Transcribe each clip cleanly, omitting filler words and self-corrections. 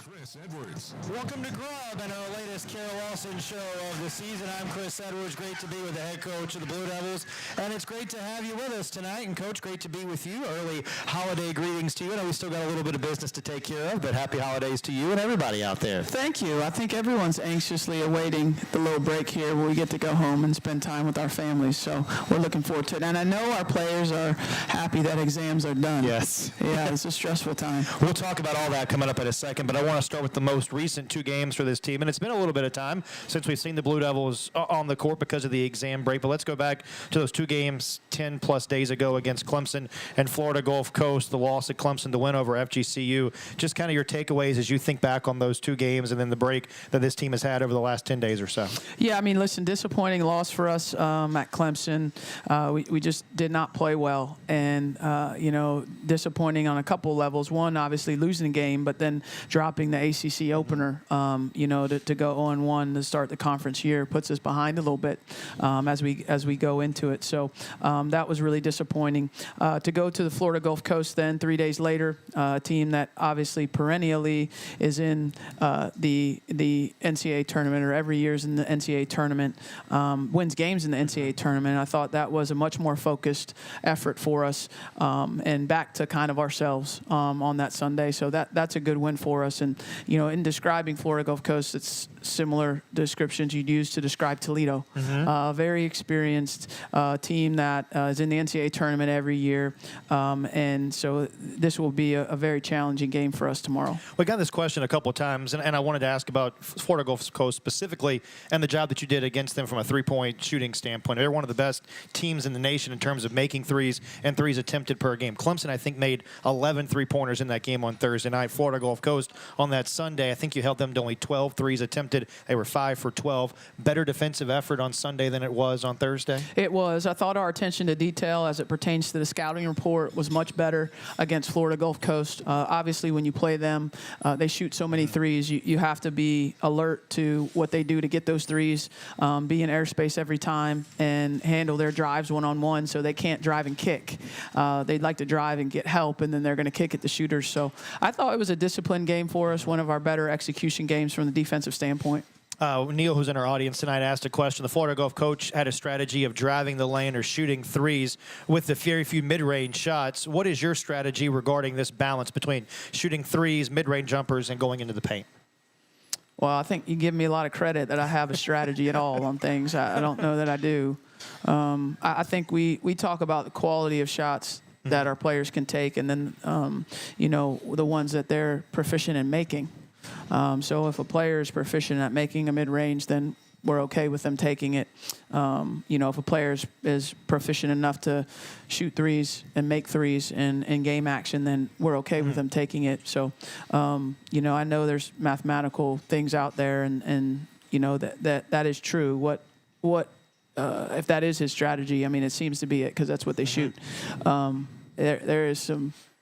Chris Edwards. Welcome to Grub and our latest Carol Lawson show of the season. I'm Chris Edwards. Great to be with the head coach of the Blue Devils, and it's great to have you with us tonight. And Coach, great to be with you. Early holiday greetings to you. I know we still got a little bit of business to take care of, but happy holidays to you and everybody out there. Thank you. I think everyone's anxiously awaiting the little break here where we get to go home and spend time with our families. So we're looking forward to it. And I know our players are happy that exams are done. Yes. Yeah, it's a stressful time. We'll talk about all that coming up in a second, but I want to start with the most recent two games for this team. And it's been a little bit of time since we've seen the Blue Devils on the court because of the exam break. But let's go back to those two games 10-plus days ago against Clemson and Florida Gulf Coast, the loss at Clemson, the win over FGCU. Just kind of your takeaways as you think back on those two games and then the break that this team has had over the last 10 days or so. Yeah, I mean, listen, disappointing loss for us at Clemson. We just did not play well. And, disappointing on a couple levels. One, obviously losing the game, but then dropping the ACC opener, to go 0-1 to start the conference year puts us behind a little bit as we go into it. So that was really disappointing. To go to the Florida Gulf Coast then 3 days later, a team that obviously perennially is in the NCAA tournament or every year is in the NCAA tournament, wins games in the NCAA tournament. I thought that was a much more focused effort for us and back to kind of ourselves on that Sunday. So that's a good win for us. And, in describing Florida Gulf Coast, it's similar descriptions you'd use to describe Toledo. Very experienced team that is in the NCAA tournament every year. And so this will be a very challenging game for us tomorrow. We got this question a couple of times, and I wanted to ask about Florida Gulf Coast specifically and the job that you did against them from a three-point shooting standpoint. They're one of the best teams in the nation in terms of making threes and threes attempted per game. Clemson, I think, made 11 three-pointers in that game on Thursday night. Florida Gulf Coast on that Sunday, I think you held them to only 12 threes attempted. They were 5 for 12. Better defensive effort on Sunday than it was on Thursday? It was. I thought our attention to detail as it pertains to the scouting report was much better against Florida Gulf Coast. Obviously, when you play them, they shoot so many threes. You have to be alert to what they do to get those threes, be in airspace every time, and handle their drives one-on-one so they can't drive and kick. They'd like to drive and get help, and then they're going to kick at the shooters. So I thought it was a disciplined game for us, one of our better execution games from the defensive standpoint. Neil, who's in our audience tonight, asked a question. The Florida Gulf coach had a strategy of driving the lane or shooting threes with the very few mid-range shots. What is your strategy regarding this balance between shooting threes, mid-range jumpers, and going into the paint? Well, I think you give me a lot of credit that I have a strategy at all on things. I don't know that I do. I think we talk about the quality of shots that our players can take and then, the ones that they're proficient in making. So if a player is proficient at making a mid-range, then we're okay with them taking it. If a player is proficient enough to shoot threes and make threes in game action, then we're okay with them taking it. So, I know there's mathematical things out there, and that is true. What if that is his strategy? I mean, it seems to be it because that's what they shoot. There is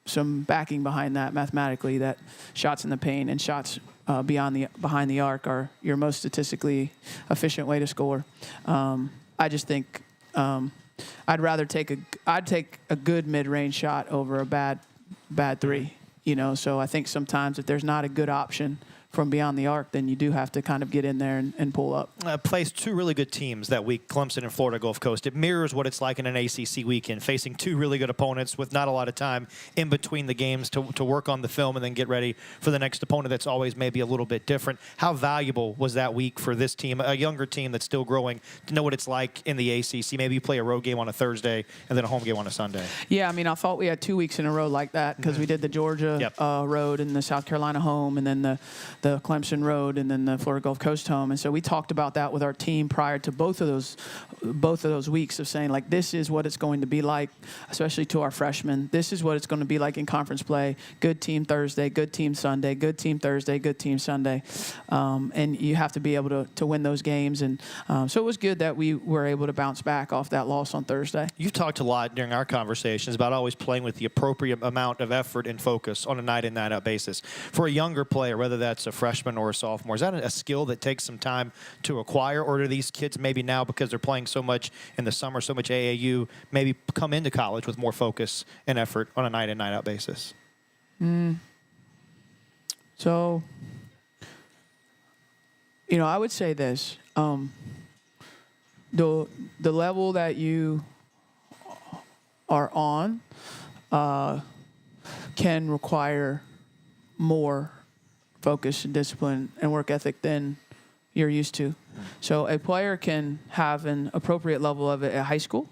some backing behind that mathematically, that shots in the paint and shots behind the arc are your most statistically efficient way to score. I just think I'd take a good mid-range shot over a bad three. So I think sometimes if there's not a good option from beyond the arc, then you do have to kind of get in there and pull up. Plays two really good teams that week, Clemson and Florida Gulf Coast. It mirrors what it's like in an ACC weekend, facing two really good opponents with not a lot of time in between the games to work on the film and then get ready for the next opponent that's always maybe a little bit different. How valuable was that week for this team, a younger team that's still growing, to know what it's like in the ACC? Maybe you play a road game on a Thursday and then a home game on a Sunday. Yeah, I mean, I thought we had 2 weeks in a row like that because we did the Georgia road and the South Carolina home and then the Clemson road and then the Florida Gulf Coast home. And so we talked about that with our team prior to both of those weeks of saying, like, this is what it's going to be like, especially to our freshmen. This is what it's going to be like in conference play. Good team Thursday, good team Sunday, good team Thursday, good team Sunday. And you have to be able to win those games. And so it was good that we were able to bounce back off that loss on Thursday. You've talked a lot during our conversations about always playing with the appropriate amount of effort and focus on a night-in, night-out basis. For a younger player, whether that's a freshman or a sophomore, is that a skill that takes some time to acquire, or do these kids maybe now, because they're playing so much in the summer, so much AAU, maybe come into college with more focus and effort on a night-in, night-out basis? So I would say this. The level that you are on can require more focus and discipline and work ethic than you're used to. So a player can have an appropriate level of it at high school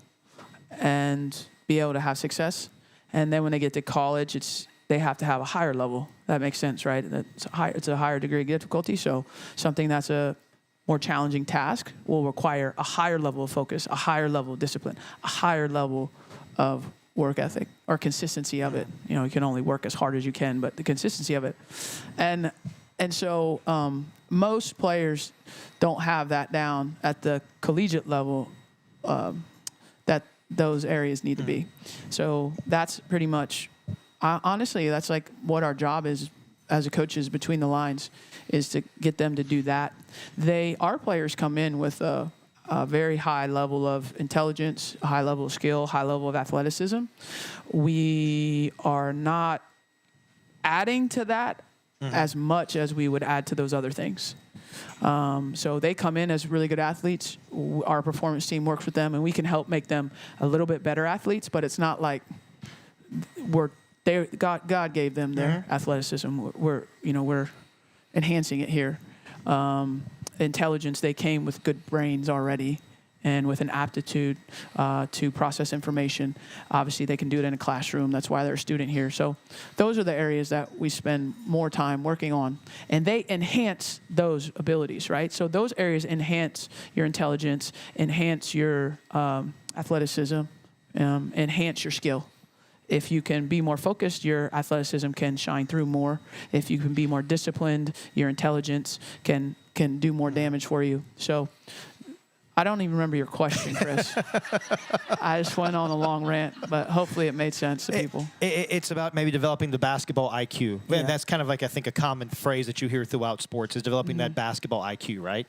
and be able to have success. And then when they get to college, they have to have a higher level. That makes sense, right? It's a higher degree of difficulty. So something that's a more challenging task will require a higher level of focus, a higher level of discipline, a higher level of work ethic or consistency of it. You can only work as hard as you can, but the consistency of it. And so most players don't have that down at the collegiate level that those areas need to be. So that's pretty much, honestly, that's like what our job is as a coaches between the lines, is to get them to do that. Our players come in with a very high level of intelligence, a high level of skill, high level of athleticism. We are not adding to that as much as we would add to those other things. So they come in as really good athletes. Our performance team works with them, and we can help make them a little bit better athletes, but it's not like God gave them their athleticism. We're enhancing it here. Intelligence, they came with good brains already and with an aptitude to process information. Obviously, they can do it in a classroom. That's why they're a student here. So those are the areas that we spend more time working on. And they enhance those abilities, right? So those areas enhance your intelligence, enhance your athleticism, enhance your skill. If you can be more focused, your athleticism can shine through more. If you can be more disciplined, your intelligence can do more damage for you. So I don't even remember your question, Chris. I just went on a long rant, but hopefully it made sense to people. It's about maybe developing the basketball IQ. Yeah. And that's kind of like, I think, a common phrase that you hear throughout sports is developing that basketball IQ, right?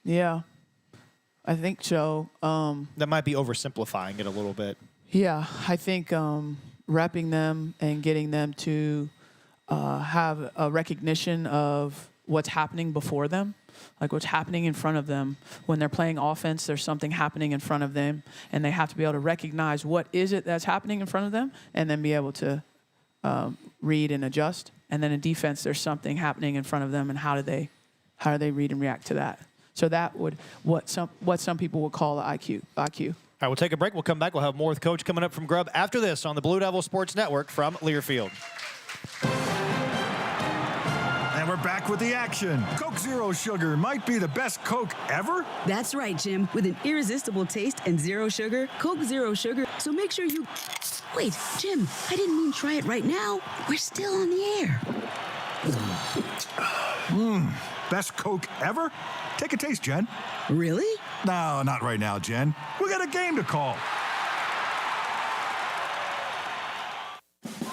Yeah, I think so. That might be oversimplifying it a little bit. Yeah, I think repping them and getting them to have a recognition of what's happening before them, like what's happening in front of them. When they're playing offense, there's something happening in front of them, and they have to be able to recognize what is it that's happening in front of them, and then be able to read and adjust. And then in defense, there's something happening in front of them, and how do they read and react to that? So that would what some people would call the IQ. All right, we'll take a break. We'll come back. We'll have more with Coach coming up from Grubb after this on the Blue Devil Sports Network from Learfield. And we're back with the action. Coke Zero Sugar might be the best Coke ever. That's right, Jim. With an irresistible taste and zero sugar, Coke Zero Sugar. So make sure you... Wait, Jim, I didn't mean try it right now. We're still on the air. Best Coke ever? Take a taste, Jen. Really? No, not right now, Jen. We got a game to call.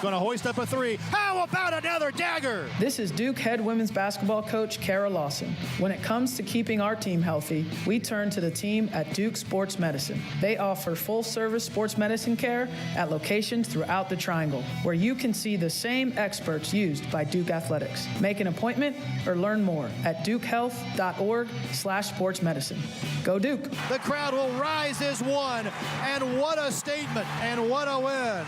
Going to hoist up a three. How about another dagger? This is Duke head women's basketball coach Kara Lawson. When it comes to keeping our team healthy, we turn to the team at Duke Sports Medicine. They offer full-service sports medicine care at locations throughout the Triangle, where you can see the same experts used by Duke Athletics. Make an appointment or learn more at dukehealth.org/sportsmedicine. Go Duke. The crowd will rise as one, and what a statement, and what a win.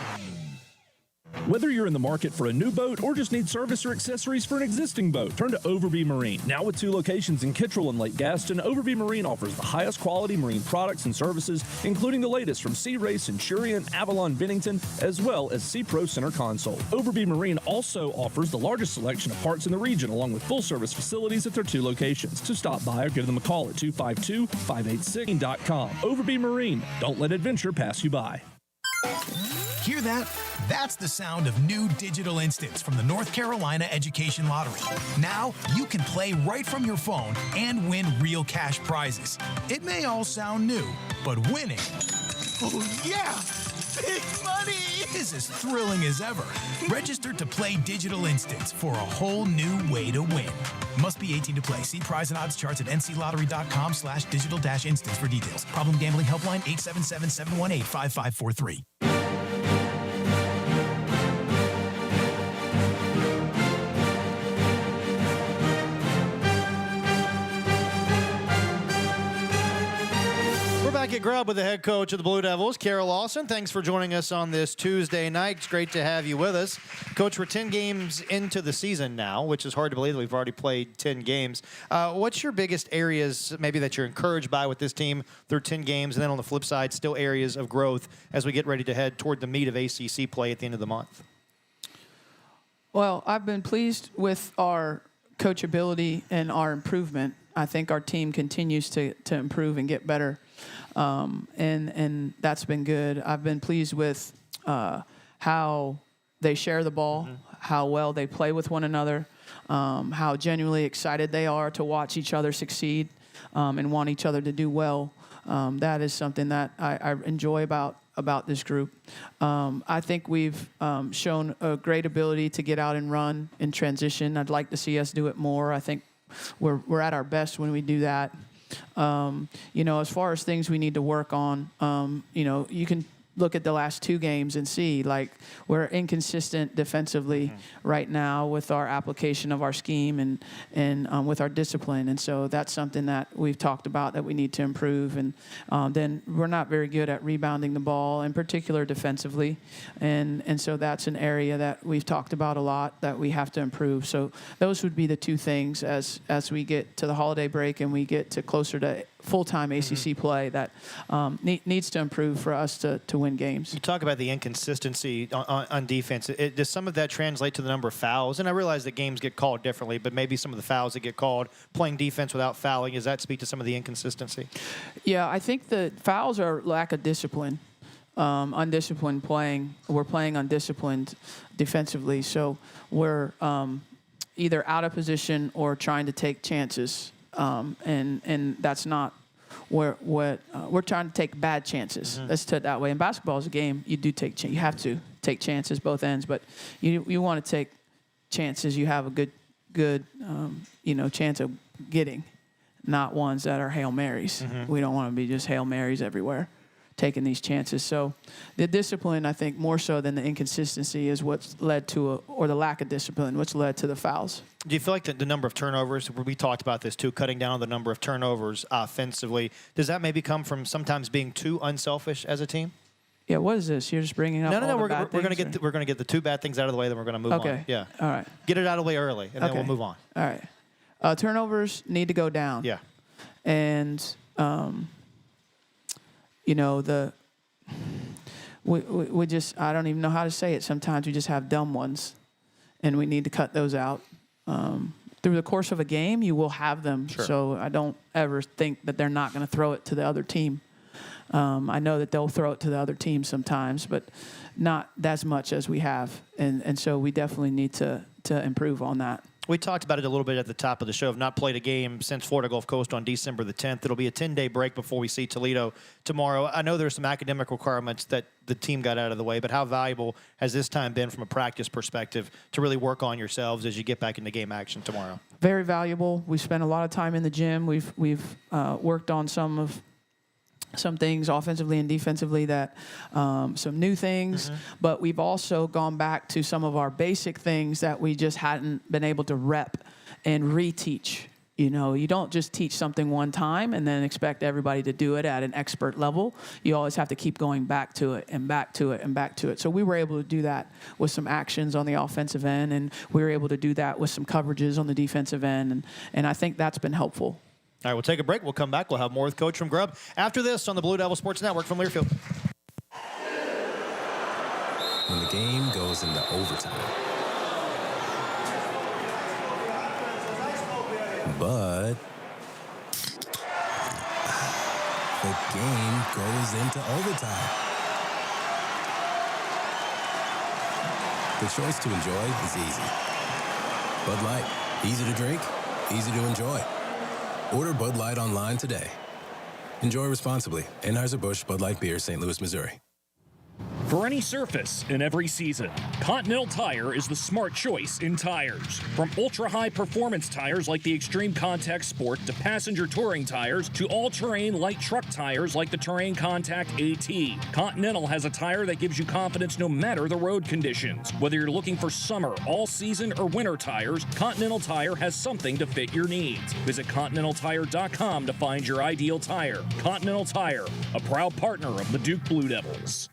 Whether you're in the market for a new boat or just need service or accessories for an existing boat, turn to Overby Marine. Now with 2 locations in Kittrell and Lake Gaston, Overby Marine offers the highest quality marine products and services, including the latest from Sea Ray, Centurion, Avalon, Bennington, as well as Sea Pro Center Console. Overby Marine also offers the largest selection of parts in the region, along with full-service facilities at their 2 locations. So stop by or give them a call at 252-586.com. Overby Marine. Don't let adventure pass you by. Hear that? That's the sound of new digital instants from the North Carolina Education Lottery. Now you can play right from your phone and win real cash prizes. It may all sound new, but winning, oh yeah, big money, is as thrilling as ever. Register to play digital instants for a whole new way to win. Must be 18 to play. See prize and odds charts at nclottery.com/digital-instants for details. Problem gambling helpline 877-718-5543. Back at Grub with the head coach of the Blue Devils, Carol Lawson. Thanks for joining us on this Tuesday night. It's great to have you with us. Coach, we're 10 games into the season now, which is hard to believe that we've already played 10 games. What's your biggest areas maybe that you're encouraged by with this team through 10 games, and then on the flip side, still areas of growth as we get ready to head toward the meat of ACC play at the end of the month? Well, I've been pleased with our coachability and our improvement. I think our team continues to improve and get better, and that's been good. I've been pleased with how they share the ball, how well they play with one another, how genuinely excited they are to watch each other succeed and want each other to do well. That is something that I enjoy about this group. I think we've shown a great ability to get out and run in transition. I'd like to see us do it more. I think we're at our best when we do that. As far as things we need to work on, you can look at the last 2 games and see, like, we're inconsistent defensively right now with our application of our scheme and with our discipline. And so that's something that we've talked about that we need to improve. And then we're not very good at rebounding the ball, in particular defensively. And so that's an area that we've talked about a lot that we have to improve. So those would be the 2 things as we get to the holiday break and we get to closer to full-time ACC play that needs to improve for us to win games. You talk about the inconsistency on defense. Does some of that translate to the number of fouls? And I realize that games get called differently, but maybe some of the fouls that get called, playing defense without fouling, does that speak to some of the inconsistency? Yeah, I think the fouls are lack of discipline, undisciplined playing. We're playing undisciplined defensively, so we're either out of position or trying to take chances. And that's not what we're trying to take bad chances. Let's put it that way. In basketball is a game. You do take you have to take chances both ends, but you want to take chances you have a good chance of getting, not ones that are Hail Marys. We don't want to be just Hail Marys everywhere, taking these chances. So the discipline, I think, more so than the inconsistency is what's led to or the lack of discipline, what's led to the fouls. Do you feel like the number of turnovers, we talked about this too, cutting down on the number of turnovers offensively, does that maybe come from sometimes being too unselfish as a team? Yeah, what is this? You're just bringing up No, all we're the bad going to things, get we're going to get the 2 bad things out of the way, then we're going to move on. Okay. Yeah. All right. Get it out of the way early, and then we'll move on. All right. Turnovers need to go down. Yeah. And we just, I don't even know how to say it. Sometimes we just have dumb ones, and we need to cut those out. Through the course of a game, you will have them. Sure. So I don't ever think that they're not going to throw it to the other team. I know that they'll throw it to the other team sometimes, but not as much as we have. And so we definitely need to improve on that. We talked about it a little bit at the top of the show. Have not played a game since Florida Gulf Coast on December the 10th. It'll be a 10-day break before we see Toledo tomorrow. I know there's some academic requirements that the team got out of the way, but how valuable has this time been from a practice perspective to really work on yourselves as you get back into game action tomorrow? Very valuable. We spent a lot of time in the gym. We've worked on some things offensively and defensively, that some new things, but we've also gone back to some of our basic things that we just hadn't been able to rep and reteach. You don't just teach something one time and then expect everybody to do it at an expert level. You always have to keep going back to it and back to it and back to it. So we were able to do that with some actions on the offensive end, and we were able to do that with some coverages on the defensive end, and I think that's been helpful. All right, we'll take a break. We'll come back. We'll have more with Coach from Grub after this on the Blue Devil Sports Network from Learfield. When the game goes into overtime. But the game goes into overtime. The choice to enjoy is easy. Bud Light, easy to drink, easy to enjoy. Order Bud Light online today. Enjoy responsibly. Anheuser-Busch Bud Light Beer, St. Louis, Missouri. For any surface in every season, Continental Tire is the smart choice in tires. From ultra-high performance tires like the Extreme Contact Sport to passenger touring tires to all-terrain light truck tires like the Terrain Contact AT, Continental has a tire that gives you confidence no matter the road conditions. Whether you're looking for summer, all-season, or winter tires, Continental Tire has something to fit your needs. Visit ContinentalTire.com to find your ideal tire. Continental Tire, a proud partner of the Duke Blue Devils.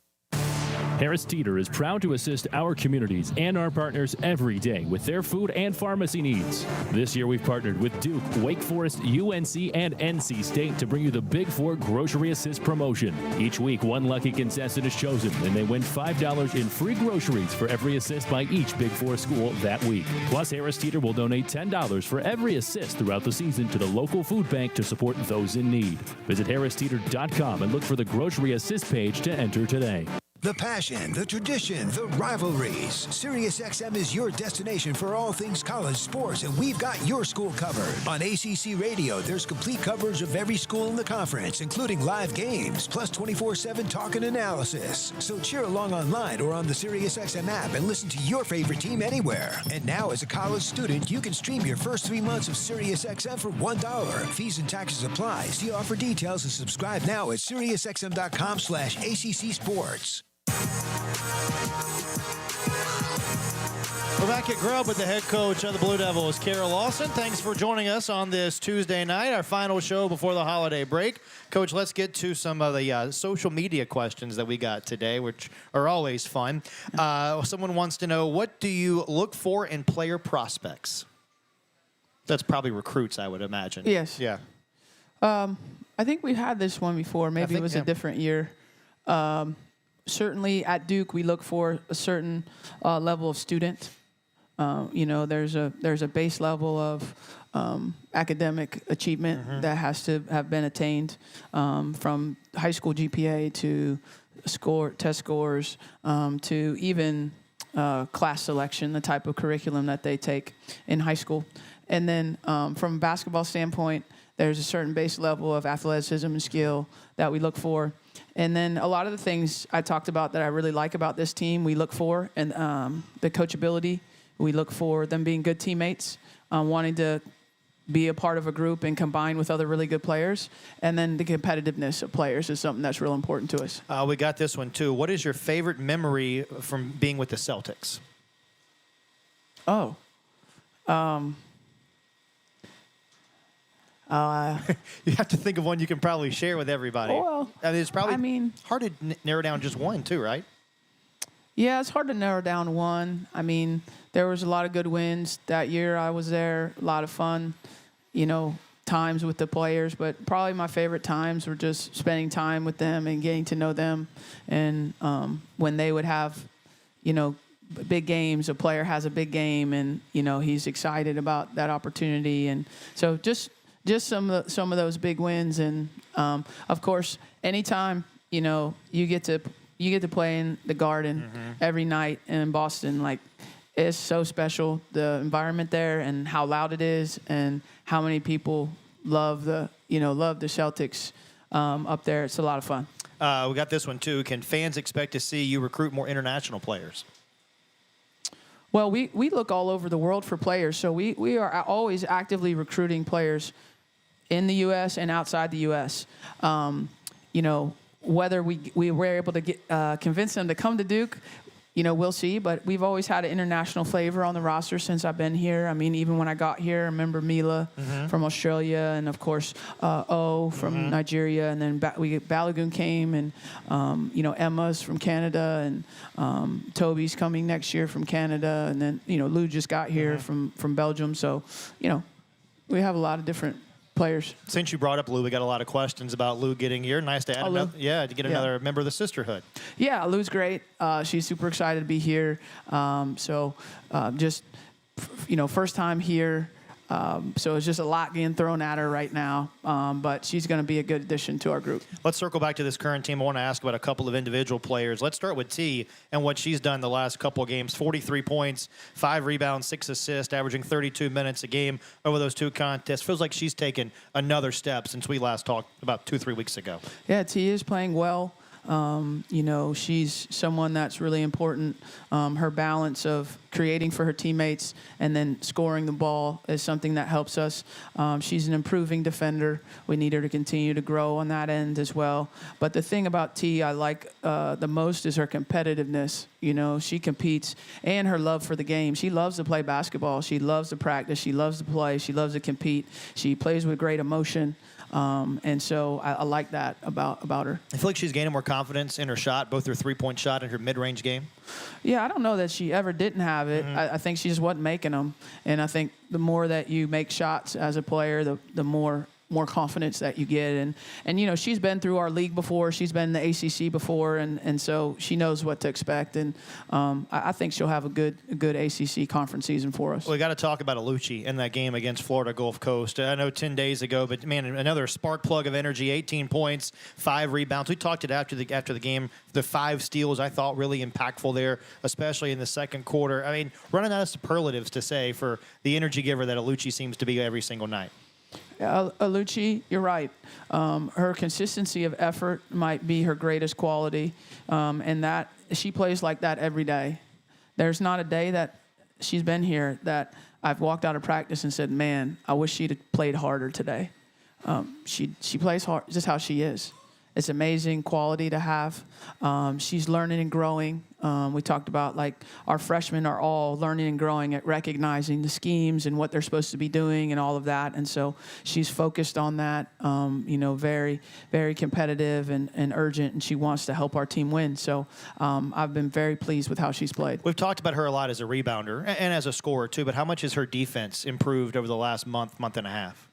Harris Teeter is proud to assist our communities and our partners every day with their food and pharmacy needs. This year, we've partnered with Duke, Wake Forest, UNC, and NC State to bring you the Big Four Grocery Assist promotion. Each week, one lucky contestant is chosen, and they win $5 in free groceries for every assist by each Big Four school that week. Plus, Harris Teeter will donate $10 for every assist throughout the season to the local food bank to support those in need. Visit HarrisTeeter.com and look for the Grocery Assist page to enter today. The passion, the tradition, the rivalries. SiriusXM is your destination for all things college sports, and we've got your school covered. On ACC Radio, there's complete coverage of every school in the conference, including live games, plus 24/7 talk and analysis. So cheer along online or on the SiriusXM app and listen to your favorite team anywhere. And now, as a college student, you can stream your first 3 months of SiriusXM for $1. Fees and taxes apply. See offer details and subscribe now at SiriusXM.com/ACC Sports. We're back at Grub with the head coach of the Blue Devils, Carol Lawson. Thanks for joining us on this Tuesday night, our final show before the holiday break. Coach, let's get to some of the social media questions that we got today, which are always fun. Someone wants to know, what do you look for in player prospects? That's probably recruits, I would imagine. Yes. Yeah. I think we've had this one before. Maybe it was a different year. Certainly at Duke, we look for a certain level of student. There's a base level of academic achievement that has to have been attained from high school GPA to test scores to even class selection, the type of curriculum that they take in high school. And then from a basketball standpoint, there's a certain base level of athleticism and skill that we look for. And then a lot of the things I talked about that I really like about this team, we look for, and the coachability, we look for them being good teammates, wanting to be a part of a group and combine with other really good players. And then the competitiveness of players is something that's real important to us. We got this one, too. What is your favorite memory from being with the Celtics? You have to think of one you can probably share with everybody. Well, it's probably hard to narrow down just one, too, right? Yeah, it's hard to narrow down one. There was a lot of good wins that year. I was there, a lot of fun, times with the players. But probably my favorite times were just spending time with them and getting to know them. And when they would have, big games, a player has a big game, and he's excited about that opportunity. And so just some of those big wins, and of course, anytime you get to play in the Garden every night in Boston, it's so special. The environment there, and how loud it is, and how many people love the Celtics up there. It's a lot of fun. We got this one too. Can fans expect to see you recruit more international players? Well, we look all over the world for players, so we are always actively recruiting players in the U.S. and outside the U.S. Whether we were able to convince them to come to Duke, we'll see. But we've always had an international flavor on the roster since I've been here. Even when I got here, I remember Mila from Australia, and of course O from Nigeria, and then Balogun came, and Emma's from Canada, and Toby's coming next year from Canada, and then Lou just got here from Belgium. So we have a lot of different players. Since you brought up Lou, we got a lot of questions about Lou getting here. Nice to add another member of the sisterhood. Yeah, Lou's great. She's super excited to be here. First time here. So it's just a lot getting thrown at her right now, but she's going to be a good addition to our group. Let's circle back to this current team. I want to ask about a couple of individual players. Let's start with T and what she's done the last couple of games. 43 points, 5 rebounds, 6 assists, averaging 32 minutes a game over those 2 contests. Feels like she's taken another step since we last talked about 2-3 weeks ago. Yeah, T is playing well. She's someone that's really important. Her balance of creating for her teammates and then scoring the ball is something that helps us. She's an improving defender. We need her to continue to grow on that end as well. But the thing about T I like the most is her competitiveness. She competes, and her love for the game. She loves to play basketball. She loves to practice. She loves to play. She loves to compete. She plays with great emotion. And so I like that about her. I feel like she's gaining more confidence in her shot, both her three-point shot and her mid-range game. Yeah, I don't know that she ever didn't have it. I think she just wasn't making them. And I think the more that you make shots as a player, the more confidence that you get. And she's been through our league before. She's been in the ACC before, and so she knows what to expect. And I think she'll have a good ACC conference season for us. Well, we got to talk about Alucci in that game against Florida Gulf Coast. I know 10 days ago, but man, another spark plug of energy. 18 points, 5 rebounds. We talked it after the game. The 5 steals I thought really impactful there, especially in the second quarter. I mean, running out of superlatives to say for the energy giver that Alucci seems to be every single night. Alucci, you're right. Her consistency of effort might be her greatest quality, and that she plays like that every day. There's not a day that she's been here that I've walked out of practice and said, man, I wish she'd have played harder today. She plays hard, just how she is. It's amazing quality to have. She's learning and growing. We talked about like our freshmen are all learning and growing at recognizing the schemes and what they're supposed to be doing and all of that. And so she's focused on that, very, very competitive and urgent, and she wants to help our team win. So I've been very pleased with how she's played. We've talked about her a lot as a rebounder and as a scorer too, but how much has her defense improved over the last month and a half?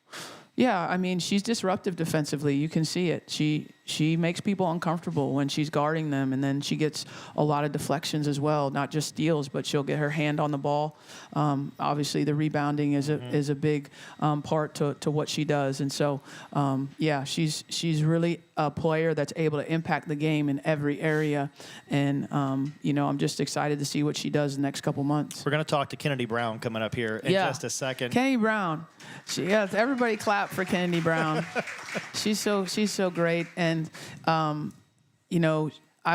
Yeah, I mean, she's disruptive defensively. You can see it. She makes people uncomfortable when she's guarding them, and then she gets a lot of deflections as well, not just steals, but she'll get her hand on the ball. Obviously, the rebounding is a big part to what she does, and so she's really a player that's able to impact the game in every area, and I'm just excited to see what she does the next couple months. We're going to talk to Kennedy Brown coming up here in just a second. Kennedy Brown, everybody clap for Kennedy Brown. She's so great, and I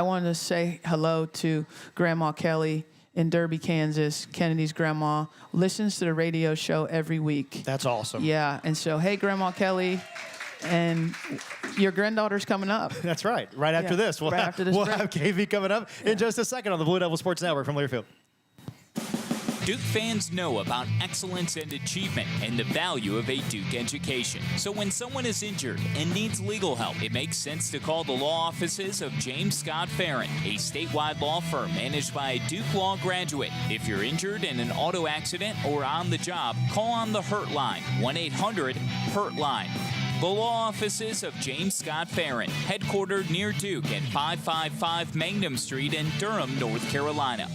want to say hello to Grandma Kelly in Derby, Kansas. Kennedy's grandma listens to the radio show every week. That's awesome. Yeah, and so hey, Grandma Kelly. And your granddaughter's coming up. That's right. Right after this. We'll have KV coming up in just a second on the Blue Devil Sports Network from Learfield. Duke fans know about excellence and achievement and the value of a Duke education. So when someone is injured and needs legal help, it makes sense to call the law offices of James Scott Farron, a statewide law firm managed by a Duke Law graduate. If you're injured in an auto accident or on the job, call on the Hurt Line, 1-800-HURT-LINE. The law offices of James Scott Farron, headquartered near Duke at 555 Mangum Street in Durham, North Carolina.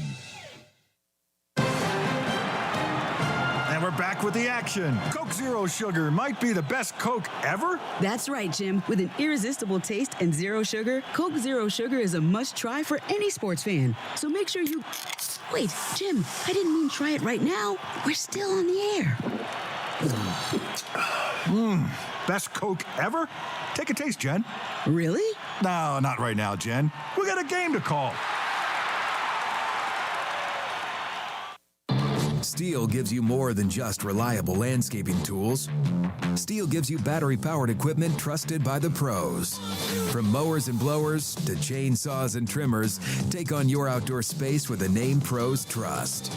And we're back with the action. Coke Zero Sugar might be the best Coke ever. That's right, Jim. With an irresistible taste and zero sugar, Coke Zero Sugar is a must-try for any sports fan. So make sure you... Wait, Jim, I didn't mean try it right now. We're still on the air. Best Coke ever? Take a taste, Jen. Really? No, not right now, Jen. We got a game to call. Steel gives you more than just reliable landscaping tools. Steel gives you battery-powered equipment trusted by the pros. From mowers and blowers to chainsaws and trimmers, take on your outdoor space with a name pros trust.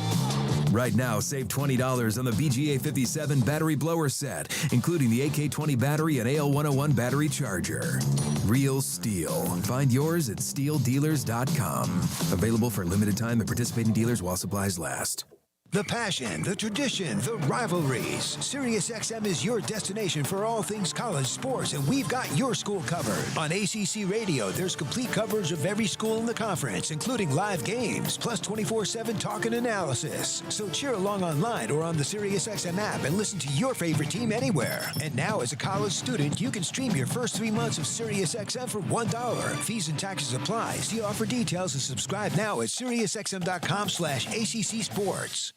Right now, save $20 on the VGA 57 battery blower set, including the AK-20 battery and AL-101 battery charger. Real Steel. Find yours at steeldealers.com. Available for a limited time at participating dealers while supplies last. The passion, the tradition, the rivalries. SiriusXM is your destination for all things college sports, and we've got your school covered. On ACC Radio, there's complete coverage of every school in the conference, including live games, plus 24/7 talk and analysis. So cheer along online or on the SiriusXM app and listen to your favorite team anywhere. And now, as a college student, you can stream your first 3 months of SiriusXM for $1. Fees and taxes apply. See offer details and subscribe now at SiriusXM.com/ACC Sports.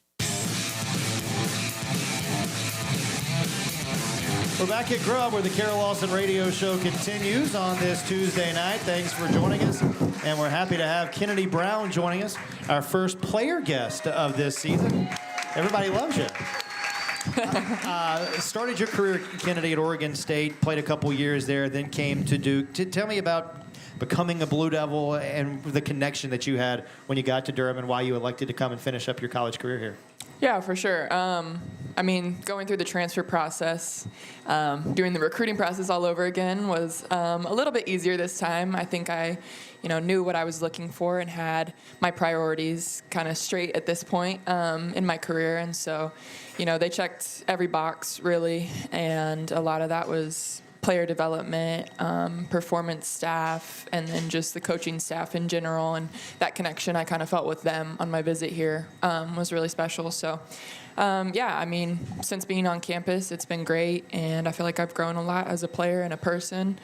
We're back at Grub, where the Carol Lawson radio show continues on this Tuesday night. Thanks for joining us. And we're happy to have Kennedy Brown joining us, our first player guest of this season. Everybody loves you. Started your career, Kennedy, at Oregon State, played a couple years there, then came to Duke. Tell me about becoming a Blue Devil and the connection that you had when you got to Durham and why you elected to come and finish up your college career here. Yeah, for sure. Going through the transfer process, doing the recruiting process all over again was a little bit easier this time. I think I, knew what I was looking for and had my priorities kind of straight at this point in my career. And so, they checked every box really, and a lot of that was player development, performance staff, and then just the coaching staff in general. And that connection I kind of felt with them on my visit here was really special. So, since being on campus, it's been great. And I feel like I've grown a lot as a player and a person,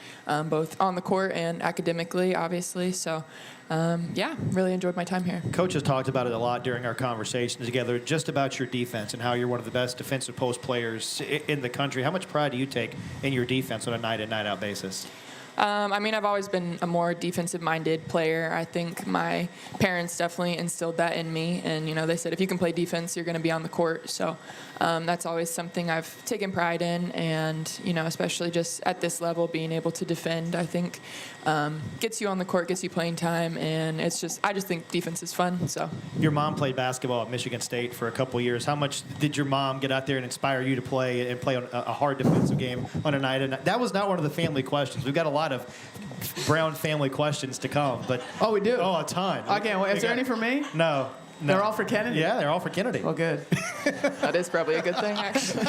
both on the court and academically, obviously. So, really enjoyed my time here. Coach has talked about it a lot during our conversation together, just about your defense and how you're one of the best defensive post players in the country. How much pride do you take in your defense on a night-in, night-out basis? I've always been a more defensive-minded player. I think my parents definitely instilled that in me. And, they said if you can play defense, you're going to be on the court. So that's always something I've taken pride in. And, especially just at this level, being able to defend, I think, gets you on the court, gets you playing time. And I just think defense is fun. So your mom played basketball at Michigan State for a couple years. How much did your mom get out there and inspire you to play on a hard defensive game on a night? And that was not one of the family questions. We've got a lot of Brown family questions to come, but we do. A ton. I can't wait. Is there any for me? No. They're all for Kennedy? Yeah, they're all for Kennedy. Well, good. That is probably a good thing, actually.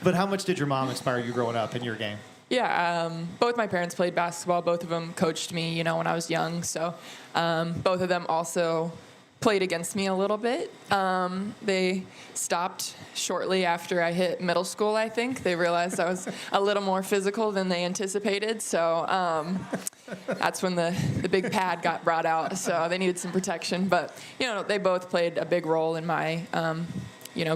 But how much did your mom inspire you growing up in your game? Yeah, both my parents played basketball. Both of them coached me, when I was young. So both of them also played against me a little bit. They stopped shortly after I hit middle school, I think. They realized I was a little more physical than they anticipated. So that's when the big pad got brought out. So they needed some protection. But, they both played a big role in my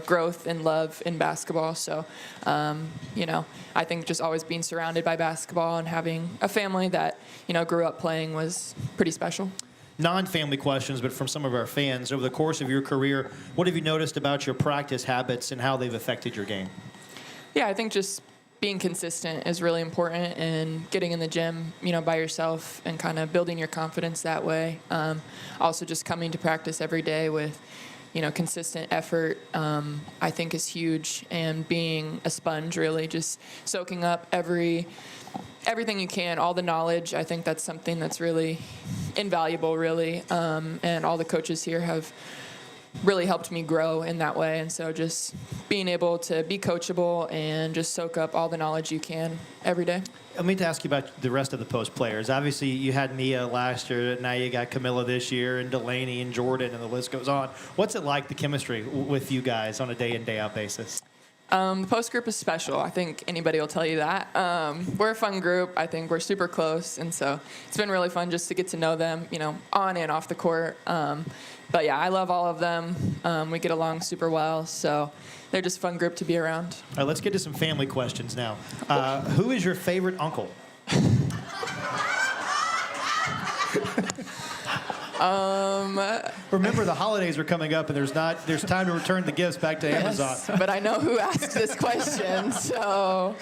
growth and love in basketball. So, I think just always being surrounded by basketball and having a family that, grew up playing was pretty special. Non-family questions, but from some of our fans. Over the course of your career, what have you noticed about your practice habits and how they've affected your game? Yeah, I think just being consistent is really important, and getting in the gym, by yourself and kind of building your confidence that way. Also just coming to practice every day with, consistent effort, I think is huge, and being a sponge, really just soaking up everything you can, all the knowledge. I think that's something that's really invaluable, really. And all the coaches here have really helped me grow in that way. And so just being able to be coachable and just soak up all the knowledge you can every day. Let me ask you about the rest of the post players. Obviously, you had Mia last year. Now you got Camilla this year, and Delaney and Jordan, and the list goes on. What's it like, the chemistry with you guys on a day-in, day-out basis? The post group is special. I think anybody will tell you that. We're a fun group. I think we're super close, and so it's been really fun just to get to know them, on and off the court. But yeah, I love all of them. We get along super well, so they're just a fun group to be around. All right, let's get to some family questions now. Who is your favorite uncle? Remember, the holidays are coming up, and there's time to return the gifts back to Amazon. But I know who asked this question, so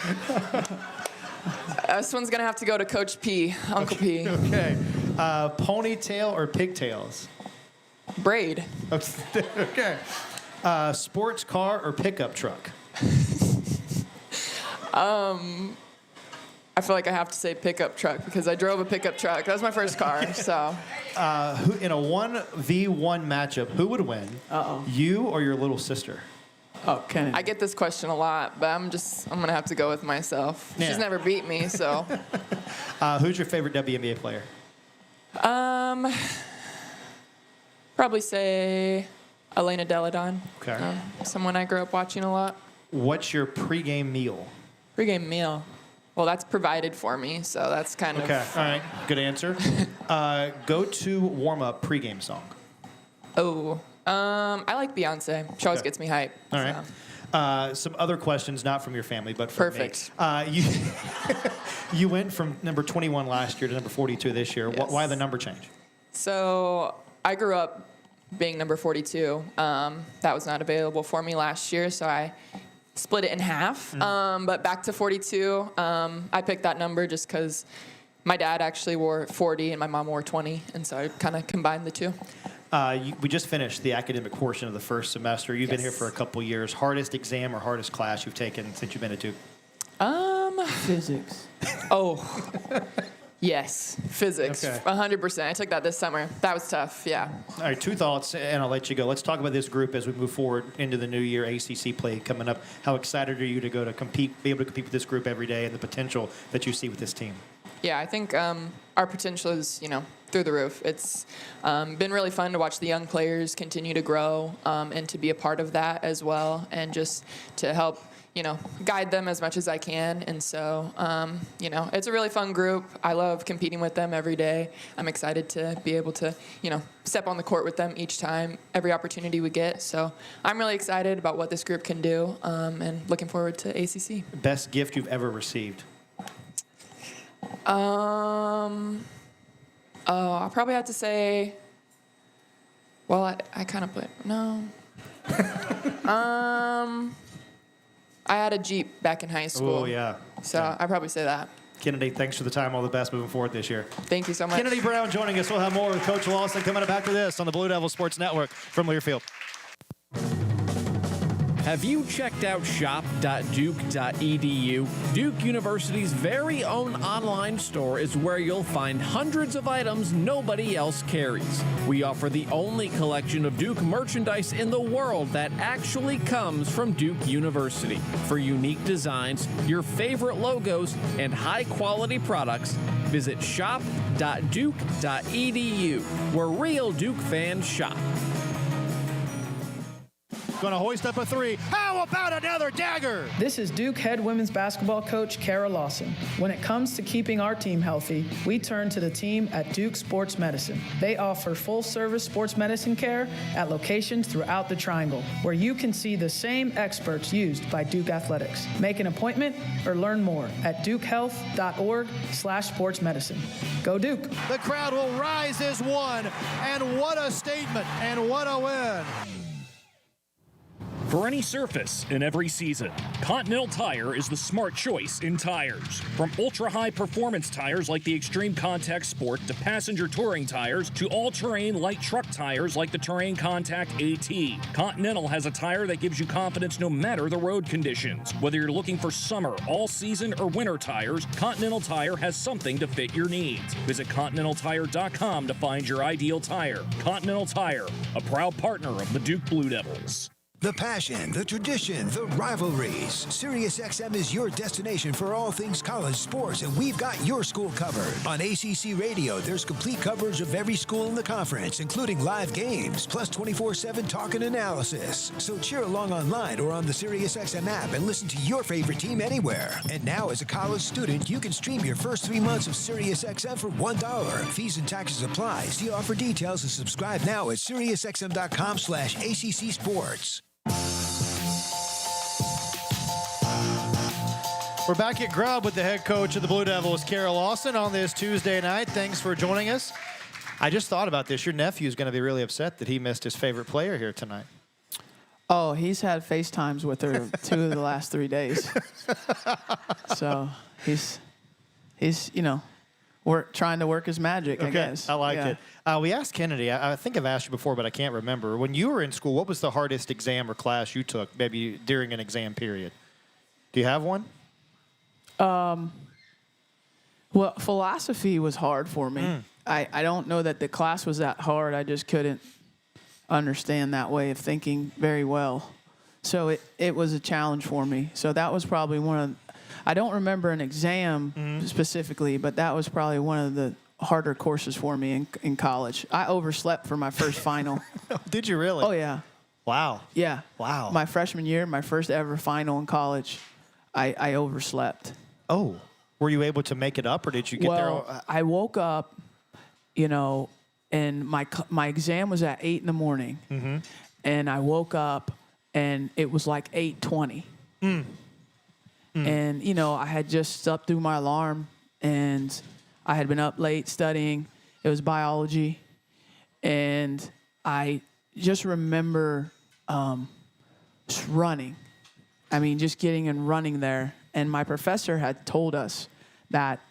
this one's gonna have to go to Coach P, Uncle P. Okay. Ponytail or pigtails? Braid. Okay. Sports car or pickup truck? I feel like I have to say pickup truck because I drove a pickup truck. That was my first car, so. Who in a 1v1 matchup, who would win? You or your little sister? Oh, Kennedy. I get this question a lot, but I'm gonna have to go with myself. Yeah. She's never beat me, so. Who's your favorite WNBA player? Probably say Elena Deladon. Okay. Someone I grew up watching a lot. What's your pregame meal? Pregame meal. Well, that's provided for me, so that's kind of. Okay, all right, good answer. Go-to warm-up pregame song. I like Beyonce. She always gets me hyped. All right. Some other questions, not from your family, but from Perfect. me. You went from number 21 last year to number 42 this year. Yes. Why the number change? So I grew up being number 42. That was not available for me last year, so I split it in half. But back to 42, I picked that number just because my dad actually wore 40 and my mom wore 20, and so I kind of combined the two. We just finished the academic portion of the first semester. You've been Yes. here for a couple years. Hardest exam or hardest class you've taken since you've been at Duke? Physics. Oh, yes, physics, Okay. 100%. I took that this summer. That was tough, yeah. All right, 2 thoughts, and I'll let you go. Let's talk about this group as we move forward into the new year, ACC play coming up. How excited are you to go to compete, be able to compete with this group every day, and the potential that you see with this team? Yeah, I think our potential is, through the roof. It's been really fun to watch the young players continue to grow and to be a part of that as well, and just to help, guide them as much as I can. And so, it's a really fun group. I love competing with them every day. I'm excited to be able to, step on the court with them each time, every opportunity we get. So I'm really excited about what this group can do and looking forward to ACC. Best gift you've ever received? I'll probably have to say, well, I kind of put, no. I had a Jeep back in high school. Oh, yeah. So I'd probably say that. Kennedy, thanks for the time. All the best moving forward this year. Thank you so much. Kennedy Brown joining us. We'll have more with Coach Lawson coming up after this on the Blue Devil Sports Network from Learfield. Have you checked out shop.duke.edu? Duke University's very own online store is where you'll find hundreds of items nobody else carries. We offer the only collection of Duke merchandise in the world that actually comes from Duke University. For unique designs, your favorite logos, and high-quality products, visit shop.duke.edu, where real Duke fans shop. Going to hoist up a 3. How about another dagger? This is Duke head women's basketball coach Kara Lawson. When it comes to keeping our team healthy, we turn to the team at Duke Sports Medicine. They offer full-service sports medicine care at locations throughout the Triangle, where you can see the same experts used by Duke Athletics. Make an appointment or learn more at dukehealth.org/sportsmedicine. Go Duke. The crowd will rise as one, and what a statement, and what a win. For any surface in every season, Continental Tire is the smart choice in tires. From ultra-high performance tires like the Extreme Contact Sport to passenger touring tires to all-terrain light truck tires like the Terrain Contact AT, Continental has a tire that gives you confidence no matter the road conditions. Whether you're looking for summer, all-season, or winter tires, Continental Tire has something to fit your needs. Visit ContinentalTire.com to find your ideal tire. Continental Tire, a proud partner of the Duke Blue Devils. The passion, the tradition, the rivalries. SiriusXM is your destination for all things college sports, and we've got your school covered. On ACC Radio, there's complete coverage of every school in the conference, including live games, plus 24/7 talk and analysis. So cheer along online or on the SiriusXM app and listen to your favorite team anywhere. And now, as a college student, you can stream your first 3 months of SiriusXM for $1. Fees and taxes apply. See offer details and subscribe now at SiriusXM.com/ACC Sports. We're back at Grub with the head coach of the Blue Devils, Kara Lawson, on this Tuesday night. Thanks for joining us. I just thought about this. Your nephew's going to be really upset that he missed his favorite player here tonight. Oh, he's had FaceTimes with her 2 of the last 3 days. So he's we're trying to work his magic, I guess. I like Yeah. it. We asked Kennedy, I think I've asked you before, but I can't remember. When you were in school, what was the hardest exam or class you took, maybe during an exam period? Do you have one? Well, philosophy was hard for me. I don't know that the class was that hard. I just couldn't understand that way of thinking very well. So it was a challenge for me. So that was probably one of I don't remember an exam specifically, but that was probably one of the harder courses for me in college. I overslept for my first final. Did you really? Oh, yeah. Wow. Yeah. Wow. My freshman year, my first ever final in college, I overslept. Oh. Were you able to make it up, or did you get there? I woke up, and my exam was at 8 in the morning. And I woke up, and it was like 8:20. And, you know, I had just slept through my alarm, and I had been up late studying. It was biology. And I just remember just running. I mean, just getting and running there. And my professor had told us that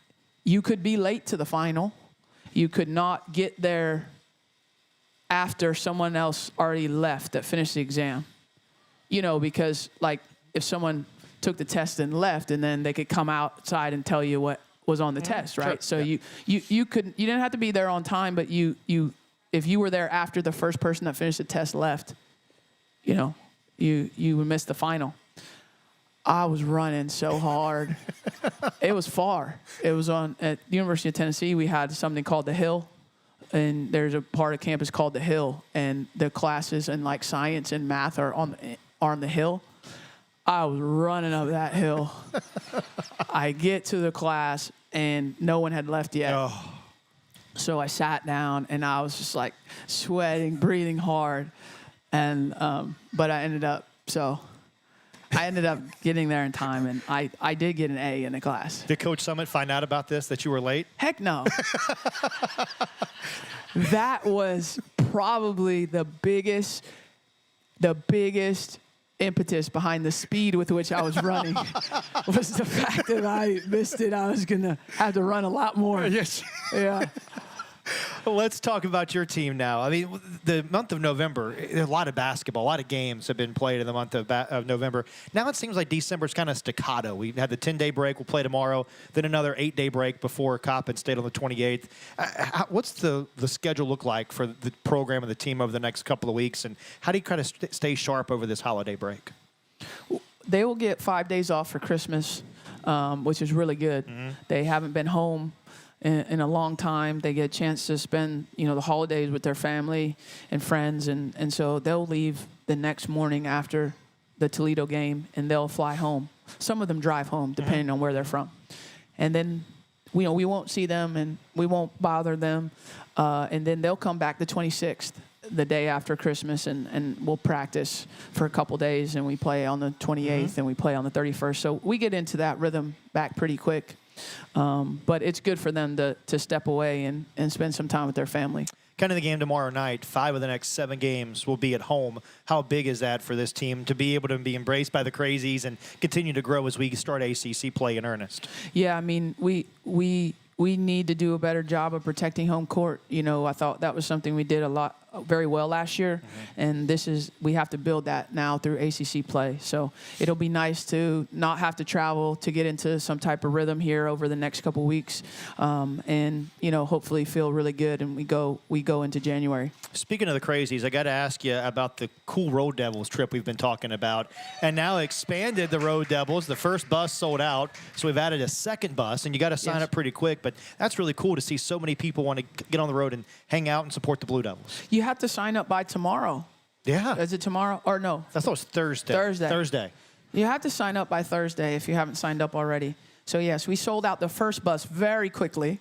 you could be late to the final. You could not get there after someone else already left that finished the exam. You know, because, like, if someone took the test and left, and then they could come outside and tell you what was on the test, right? Sure. So you didn't have to be there on time, but if you were there after the first person that finished the test left, you know, you would miss the final. I was running so hard. It was far. It was at the University of Tennessee. We had something called the Hill, and there's a part of campus called the Hill, and the classes in like science and math are on the hill. I was running up that hill. I get to the class, and no one had left yet. Oh. So I sat down, and I was just like sweating, breathing hard, and but I ended up getting there in time, and I did get an A in the class. Did Coach Summit find out about this, that you were late? Heck no. That was probably the biggest impetus behind the speed with which I was running was the fact that I missed it. I was going to have to run a lot more. Yes. Yeah. Well, let's talk about your team now. I mean, the month of November, a lot of basketball, a lot of games have been played in the month of November. Now it seems like December is kind of staccato. We had the 10-day break. We'll play tomorrow. Then another 8-day break before Coppin State on the 28th. What's the schedule look like for the program and the team over the next couple of weeks? And how do you kind of stay sharp over this holiday break? They will get 5 days off for Christmas, which is really good. Mm-hmm. They haven't been home in a long time. They get a chance to spend, you know, the holidays with their family and friends, and so they'll leave the next morning after the Toledo game, and they'll fly home. Some of them drive home, depending on where they're from. And then, we won't see them, and we won't bother them, and then they'll come back the 26th, the day after Christmas, and we'll practice for a couple days, and we play on the 28th, and we play on the 31st. So we get into that rhythm back pretty quick. But it's good for them to step away and spend some time with their family. Kind of the game tomorrow night, 5 of the next 7 games will be at home. How big is that for this team to be able to be embraced by the Crazies and continue to grow as we start ACC play in earnest? Yeah, I mean, we need to do a better job of protecting home court. You know, I thought that was something we did very well last year, and we have to build that now through ACC play. So it'll be nice to not have to travel to get into some type of rhythm here over the next couple weeks, and hopefully feel really good. And we go into January. Speaking of the Crazies, I got to ask you about the cool Road Devils trip we've been talking about, and now expanded the Road Devils. The first bus sold out, so we've added a second bus, and you got to sign up pretty quick. But that's really cool to see so many people want to get on the road and hang out and support the Blue Devils. You have to sign up by tomorrow. Yeah. Is it tomorrow? Or no? I thought it was Thursday. Thursday. You have to sign up by Thursday if you haven't signed up already. So, yes, we sold out the first bus very quickly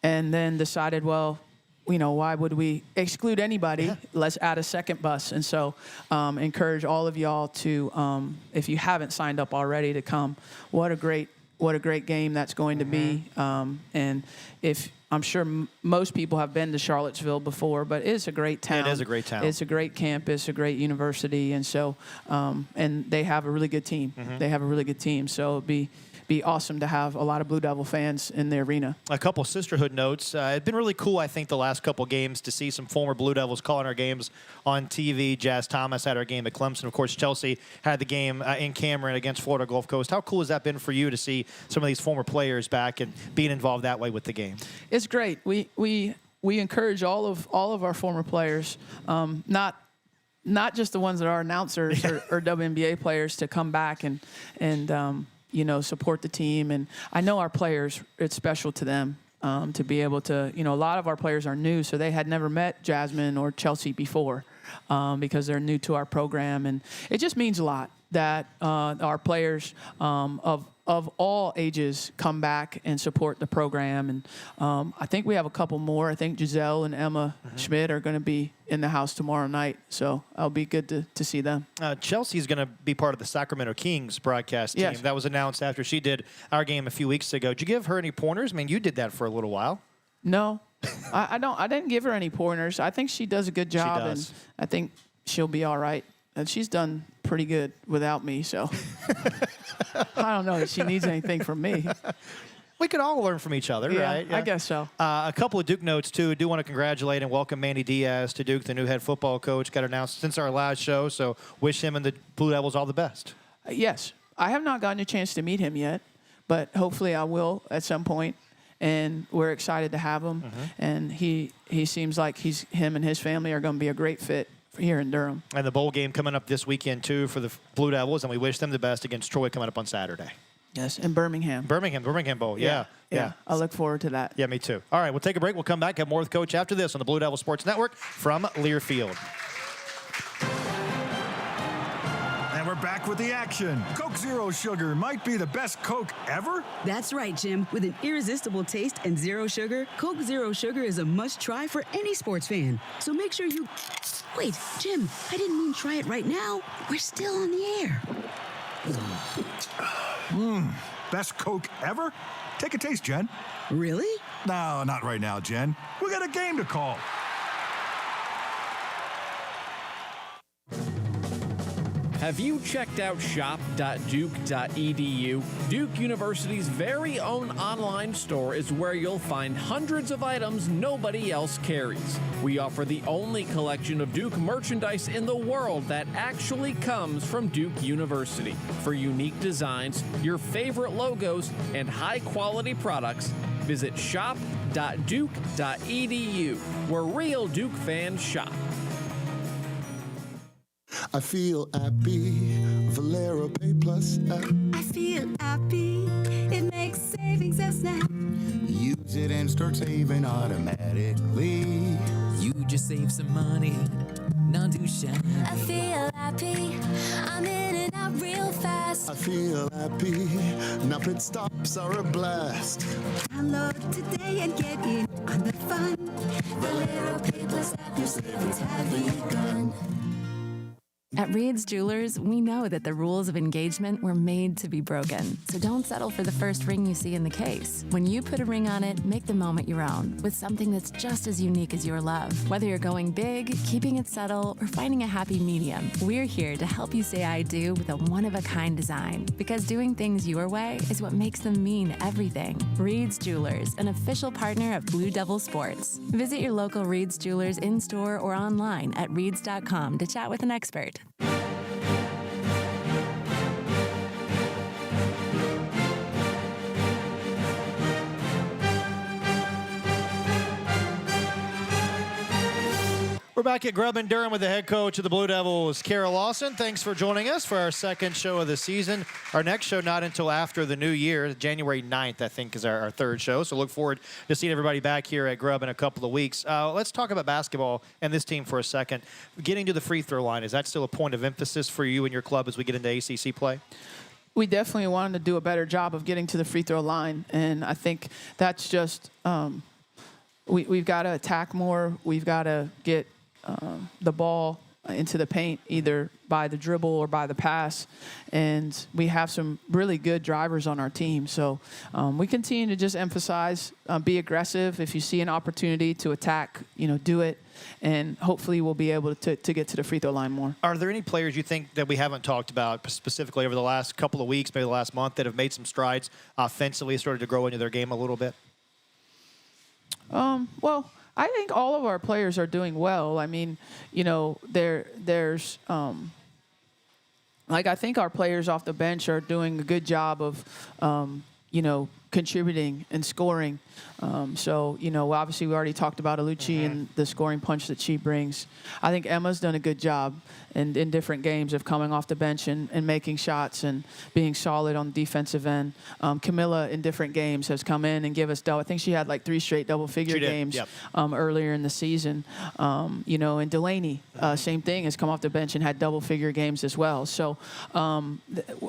and then decided, well, why would we exclude anybody? Yeah. Let's add a second bus. And so encourage all of y'all to, if you haven't signed up already, to come. What a great game that's going to be. And I'm sure most people have been to Charlottesville before, but it's a great town. It is a great town. It's a great campus, a great university, and so and they have a really good team. They have a really good team, so it'd be awesome to have a lot of Blue Devil fans in the arena. A couple sisterhood notes. It's been really cool, I think, the last couple games to see some former Blue Devils calling our games on TV. Jazz Thomas had our game at Clemson. Of course, Chelsea had the game in Cameron against Florida Gulf Coast. How cool has that been for you to see some of these former players back and being involved that way with the game? It's great. We encourage all of our former players, not just the ones that are announcers or WNBA players, to come back and support the team. And I know our players, it's special to them to be able to, a lot of our players are new, so they had never met Jasmine or Chelsea before because they're new to our program. And it just means a lot that our players of all ages come back and support the program. And I think we have a couple more. I think Giselle and Emma Schmidt are going to be in the house tomorrow night, so it'll be good to see them. Chelsea's going to be part of the Sacramento Kings broadcast team. Yes. That was announced after she did our game a few weeks ago. Did you give her any pointers? I mean, you did that for a little while. No, I don't. I didn't give her any pointers. I think she does a good job, and I think she'll be all right. And she's done pretty good without me, so I don't know that she needs anything from me. We could all learn from each other, right? Yeah, I guess so. A couple of Duke notes, too. I do want to congratulate and welcome Manny Diaz to Duke, the new head football coach. Got announced since our last show, so wish him and the Blue Devils all the best. Yes. I have not gotten a chance to meet him yet, but hopefully I will at some point, and we're excited to have him. And he seems like him and his family are going to be a great fit here in Durham. And the bowl game coming up this weekend, too, for the Blue Devils, and we wish them the best against Troy coming up on Saturday. Yes, in Birmingham. Birmingham Bowl, yeah. I look forward to that. Yeah, me too. All right, we'll take a break. We'll come back, have more with Coach after this on the Blue Devil Sports Network from Learfield. And we're back with the action. Coke Zero Sugar might be the best Coke ever. That's right, Jim. With an irresistible taste and zero sugar, Coke Zero Sugar is a must-try for any sports fan. So make sure you... Wait, Jim, I didn't mean try it right now. We're still on the air. Best Coke ever? Take a taste, Jen. Really? No, not right now, Jen. We got a game to call. Have you checked out shop.duke.edu? Duke University's very own online store is where you'll find hundreds of items nobody else carries. We offer the only collection of Duke merchandise in the world that actually comes from Duke University. For unique designs, your favorite logos, and high-quality products, visit shop.duke.edu, where real Duke fans shop. I feel happy, Valero Pay Plus app. I feel happy, it makes savings a snap. Use it and start saving automatically. You just save some money, not too shabby. I feel happy, I'm in and out real fast. I feel happy, now pit stops are a blast. Download today and get in on the fun. Valero Pay Plus app, your savings have begun. At Reed's Jewelers, we know that the rules of engagement were made to be broken. So don't settle for the first ring you see in the case. When you put a ring on it, make the moment your own with something that's just as unique as your love. Whether you're going big, keeping it subtle, or finding a happy medium, we're here to help you say I do with a one-of-a-kind design. Because doing things your way is what makes them mean everything. Reed's Jewelers, an official partner of Blue Devil Sports. Visit your local Reed's Jewelers in-store or online at reeds.com to chat with an expert. We're back at Grub and Durham with the head coach of the Blue Devils, Kara Lawson. Thanks for joining us for our second show of the season. Our next show not until after the new year. January 9th, I think, is our third show. So look forward to seeing everybody back here at Grub in a couple of weeks. Let's talk about basketball and this team for a second. Getting to the free throw line, is that still a point of emphasis for you and your club as we get into ACC play? We definitely wanted to do a better job of getting to the free throw line, and I think that's just we've got to attack more. We've got to get the ball into the paint, either by the dribble or by the pass. And we have some really good drivers on our team. So we continue to just emphasize, be aggressive. If you see an opportunity to attack, do it. And hopefully we'll be able to get to the free throw line more. Are there any players you think that we haven't talked about specifically over the last couple of weeks, maybe the last month, that have made some strides offensively, started to grow into their game a little bit? Well, I think all of our players are doing well. I mean, there's I think our players off the bench are doing a good job of, contributing and scoring. Obviously we already talked about Alucci and the scoring punch that she brings. I think Emma's done a good job, in different games of coming off the bench and making shots and being solid on the defensive end. Camilla in different games has come in and give us I think she had like 3 straight double-figure games earlier in the season. And Delaney, same thing, has come off the bench and had double-figure games as well. So,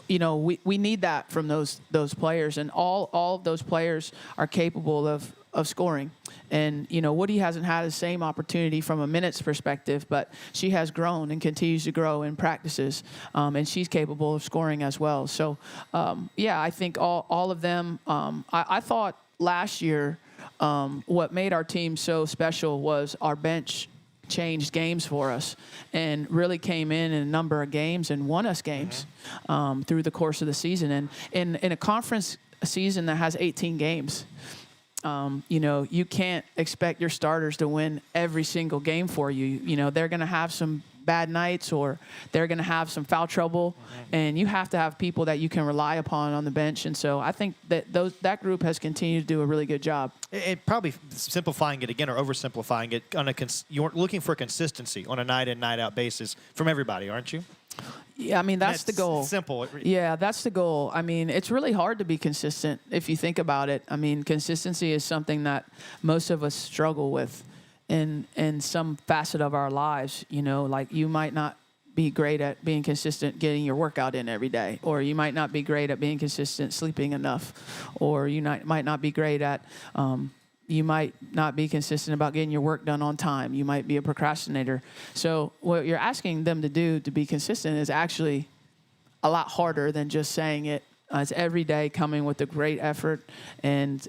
we need that from those players, and all of those players are capable of scoring. And, Woody hasn't had the same opportunity from a minutes perspective, but she has grown and continues to grow in practices, and she's capable of scoring as well. So, I think all of them, I thought last year what made our team so special was our bench changed games for us and really came in a number of games and won us games through the course of the season. And in a conference season that has 18 games, you can't expect your starters to win every single game for you. They're going to have some bad nights, or they're going to have some foul trouble, and you have to have people that you can rely upon on the bench. And so I think that group has continued to do a really good job. It probably simplifying it again or oversimplifying it. You're looking for consistency on a night in, night out basis from everybody, aren't you? Yeah, I mean, that's the goal. Simple. Yeah, that's the goal. I mean, it's really hard to be consistent if you think about it. I mean, consistency is something that most of us struggle with in some facet of our lives. Like you might not be great at being consistent getting your workout in every day, or you might not be great at being consistent sleeping enough, or you might not be great at you might not be consistent about getting your work done on time. You might be a procrastinator. So what you're asking them to do to be consistent is actually a lot harder than just saying it. It's every day coming with a great effort and,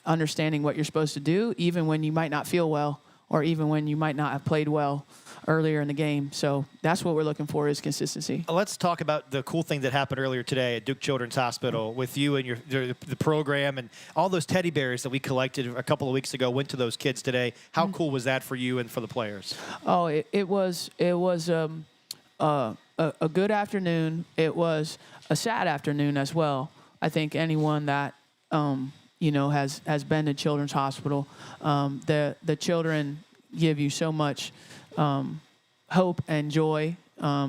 understanding what you're supposed to do, even when you might not feel well or even when you might not have played well earlier in the game. So that's what we're looking for, is consistency. Let's talk about the cool thing that happened earlier today at Duke Children's Hospital with you and the program, and all those teddy bears that we collected a couple of weeks ago went to those kids today. How cool was that for you and for the players? Oh, it was a good afternoon. It was a sad afternoon as well. I think anyone that has been to Children's Hospital, the children give you so much hope and joy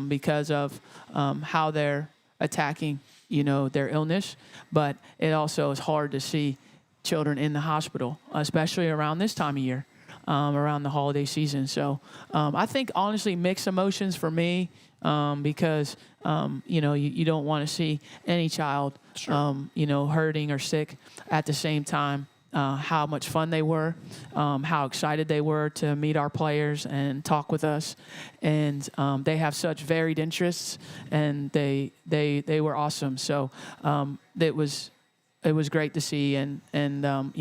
because of how they're attacking, their illness. But it also is hard to see children in the hospital, especially around this time of year, around the holiday season. So I think, honestly, mixed emotions for me because, you don't want to see any child, hurting or sick at the same time. How much fun they were, how excited they were to meet our players and talk with us. And they have such varied interests, and they were awesome. So it was great to see, and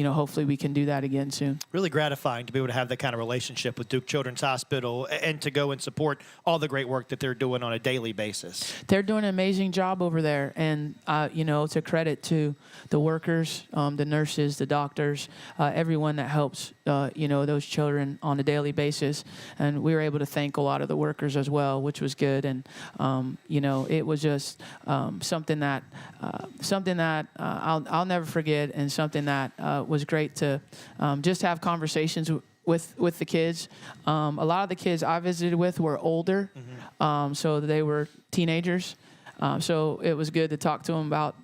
hopefully we can do that again soon. Really gratifying to be able to have that kind of relationship with Duke Children's Hospital and to go and support all the great work that they're doing on a daily basis. They're doing an amazing job over there, and to credit to the workers, the nurses, the doctors, everyone that helps those children on a daily basis. And we were able to thank a lot of the workers as well, which was good. And it was just something that I'll never forget, and something that was great to just have conversations with the kids. A lot of the kids I visited with were older, so they were teenagers. So it was good to talk to them about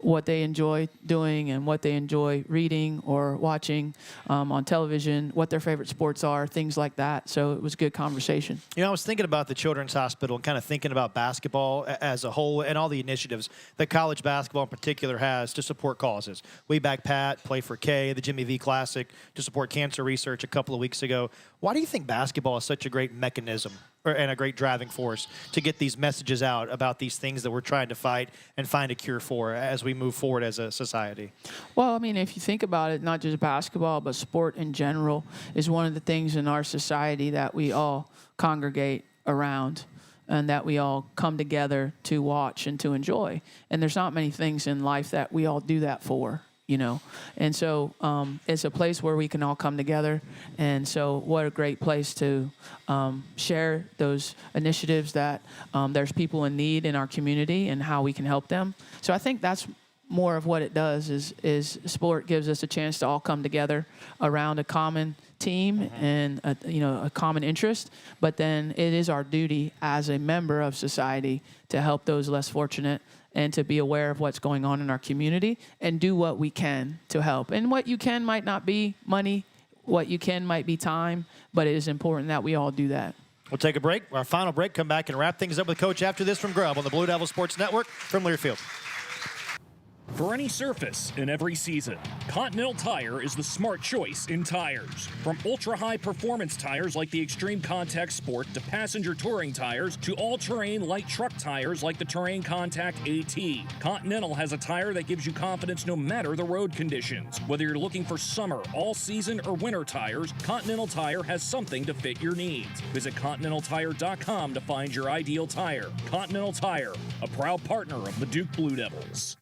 what they enjoy doing and what they enjoy reading or watching on television, what their favorite sports are, things like that. So it was good conversation. I was thinking about the Children's Hospital and kind of thinking about basketball as a whole and all the initiatives that college basketball in particular has to support causes. We Back Pat, Play for K, the Jimmy V Classic to support cancer research a couple of weeks ago. Why do you think basketball is such a great mechanism and a great driving force to get these messages out about these things that we're trying to fight and find a cure for as we move forward as a society? Well, I mean, if you think about it, not just basketball, but sport in general is one of the things in our society that we all congregate around and that we all come together to watch and to enjoy. And there's not many things in life that we all do that for. And so it's a place where we can all come together. And so what a great place to share those initiatives that there's people in need in our community and how we can help them. So I think that's more of what it does is sport gives us a chance to all come together around a common team and a common interest. But then it is our duty as a member of society to help those less fortunate and to be aware of what's going on in our community and do what we can to help. And what you can might not be money, what you can might be time, but it is important that we all do that. We'll take a break. Our final break, come back and wrap things up with Coach after this from Grubb on the Blue Devil Sports Network from Learfield. For any surface in every season, Continental Tire is the smart choice in tires. From ultra-high performance tires like the Extreme Contact Sport to passenger touring tires to all-terrain light truck tires like the Terrain Contact AT. Continental has a tire that gives you confidence no matter the road conditions. Whether you're looking for summer, all-season, or winter tires, Continental Tire has something to fit your needs. Visit ContinentalTire.com to find your ideal tire. Continental Tire, a proud partner of the Duke Blue Devils.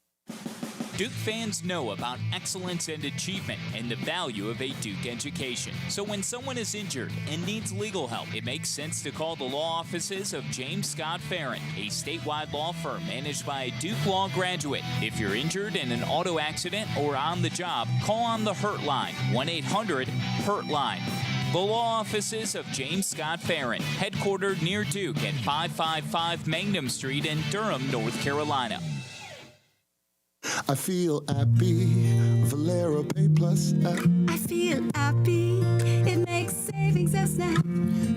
Duke fans know about excellence and achievement and the value of a Duke education. So when someone is injured and needs legal help, it makes sense to call the law offices of James Scott Farron, a statewide law firm managed by a Duke Law graduate. If you're injured in an auto accident or on the job, call on the Hurt Line, 1-800-HURT-LINE. The law offices of James Scott Farron, headquartered near Duke at 555 Mangum Street in Durham, North Carolina. I feel happy, Valero Pay Plus app. I feel happy, it makes savings a snap.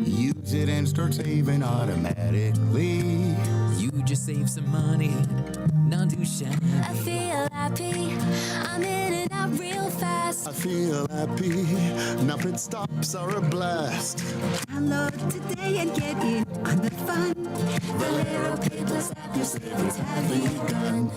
Use it and start saving automatically. You just save some money, not too shabby. I feel happy, I'm in and out real fast. I feel happy, now pit stops are a blast. Download today and get in on the fun. Valero Pay Plus app, your savings have begun.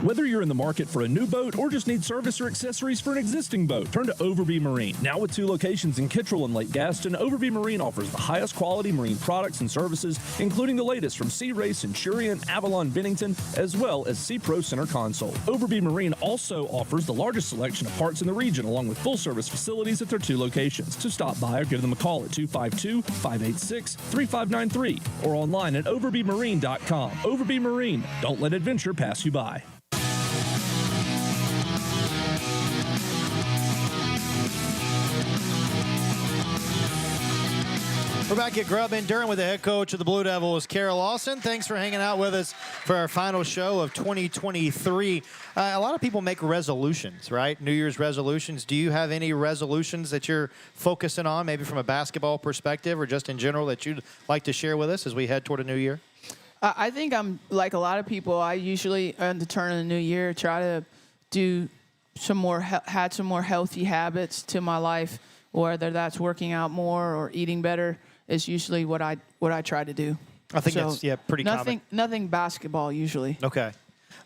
Whether you're in the market for a new boat or just need service or accessories for an existing boat, turn to Overby Marine. Now with 2 locations in Kittrell and Lake Gaston, Overby Marine offers the highest quality marine products and services, including the latest from Sea Ray, Centurion, Avalon, Bennington, as well as Sea Pro Center Console. Overby Marine also offers the largest selection of parts in the region, along with full-service facilities at their 2 locations. So stop by or give them a call at 252-586-3593 or online at overbymarine.com. Overby Marine. Don't let adventure pass you by. We're back at Grubb in Durham with the head coach of the Blue Devils, Carol Lawson. Thanks for hanging out with us for our final show of 2023. A lot of people make resolutions, right? New Year's resolutions. Do you have any resolutions that you're focusing on, maybe from a basketball perspective or just in general, that you'd like to share with us as we head toward a new year? I think I'm like a lot of people. I usually, at the turn of the new year, try to do some more healthy habits to my life, whether that's working out more or eating better. Is usually what I try to do. I think that's pretty common. Nothing basketball usually. Okay.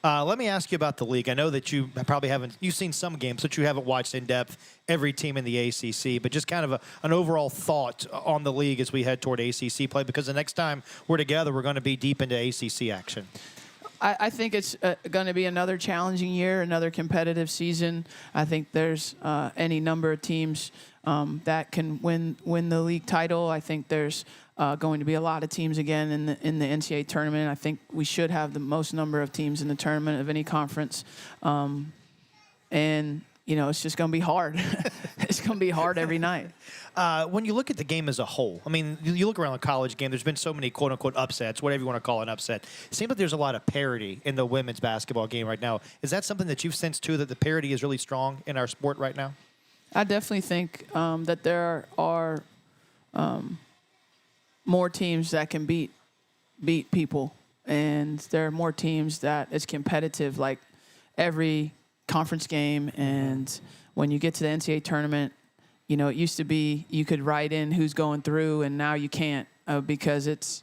Let me ask you about the league. I know that you probably you've seen some games, but you haven't watched in depth every team in the ACC. But just kind of an overall thought on the league as we head toward ACC play, because the next time we're together, we're going to be deep into ACC action. I think it's going to be another challenging year, another competitive season. I think there's any number of teams that can win the league title. I think there's going to be a lot of teams again in the NCAA tournament. I think we should have the most number of teams in the tournament of any conference. And it's just going to be hard. It's going to be hard every night. When you look at the game as a whole, I mean, you look around the college game, there's been so many quote-unquote upsets, whatever you want to call an upset. It seems like there's a lot of parity in the women's basketball game right now. Is that something that you've sensed, too, that the parity is really strong in our sport right now? I definitely think that there are more teams that can beat people, and there are more teams that it's competitive, like every conference game. And when you get to the NCAA tournament, it used to be you could write in who's going through, and now you can't because it's